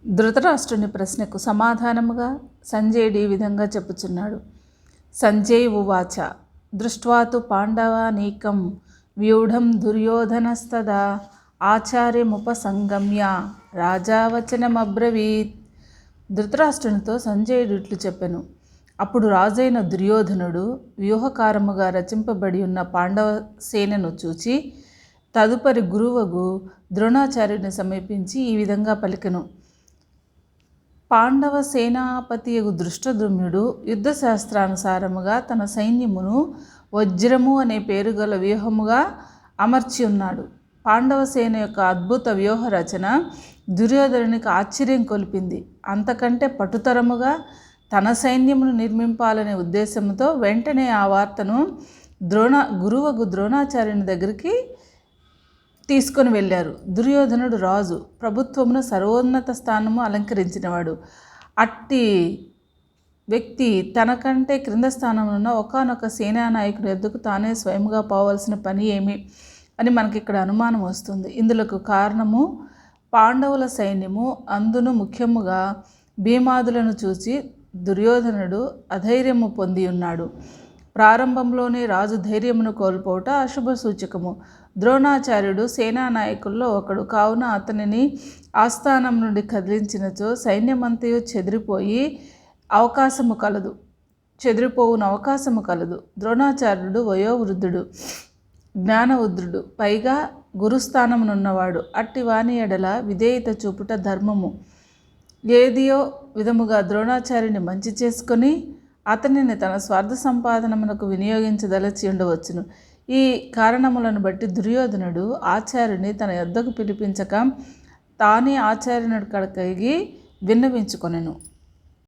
ధృతరాష్ట్రుని ప్రశ్నకు సమాధానముగా సంజయుడు ఈ విధంగా చెప్పుచున్నాడు. సంజయ్ ఉవాచ దృష్ట్వాతు పాండవానీకం వ్యూఢం దుర్యోధనస్తదా ఆచార్యముపసంగమ్య రాజావచనమబ్రవీత్. ధృతరాష్ట్రునితో సంజయుడు ఇట్లు చెప్పెను. అప్పుడు రాజైన దుర్యోధనుడు వ్యూహకారముగా రచింపబడి ఉన్న పాండవ సేనను చూచి తదుపరి గురువగు ద్రోణాచార్యుని సమీపించి ఈ విధంగా పలికెను. పాండవ సేనాపతియగు దృష్టద్యుమ్నుడు యుద్ధశాస్త్రానుసారముగా తన సైన్యమును వజ్రము అనే పేరు గల వ్యూహముగా అమర్చి ఉన్నాడు. పాండవ సేన యొక్క అద్భుత వ్యూహ రచన దుర్యోధనునికి ఆశ్చర్యం కొలిపింది. అంతకంటే పటుతరముగా తన సైన్యమును నిర్మింపాలనే ఉద్దేశంతో వెంటనే ఆ వార్తను గురువగు ద్రోణాచార్యుని దగ్గరికి తీసుకొని వెళ్ళారు. దుర్యోధనుడు రాజు, ప్రభుత్వమును సర్వోన్నత స్థానము అలంకరించినవాడు. అట్టి వ్యక్తి తనకంటే క్రింద స్థానంలో ఒకానొక సేనానాయకుని ఎద్దుకు తానే స్వయంగా పోవలసిన పని ఏమి అని మనకి ఇక్కడ అనుమానం వస్తుంది. ఇందులకు కారణము పాండవుల సైన్యము, అందును ముఖ్యముగా భీమాదులను చూసి దుర్యోధనుడు అధైర్యము పొంది ఉన్నాడు. ప్రారంభంలోనే రాజు ధైర్యమును కోల్పోవట అశుభ సూచకము. ద్రోణాచార్యుడు సేనానాయకుల్లో ఒకడు కావున అతనిని ఆస్థానం నుండి కదిలించినచో సైన్యమంతయు చెదిరిపోవున అవకాశము కలదు. ద్రోణాచార్యుడు వయోవృద్ధుడు, జ్ఞానవృద్ధుడు, పైగా గురుస్థానమునున్నవాడు. అట్టి వాని ఎడల విధేయత చూపుట ధర్మము. ఏదియో విధముగా ద్రోణాచార్యుని మంచి చేసుకొని అతనిని తన స్వార్థ సంపాదనమునకు వినియోగించదలచి ఉండవచ్చును. ఈ కారణములను బట్టి దుర్యోధనుడు ఆచార్యుని తన యొద్దకు పిలిపించక తానే ఆచార్యుని కడకగి విన్నవించుకొనెను.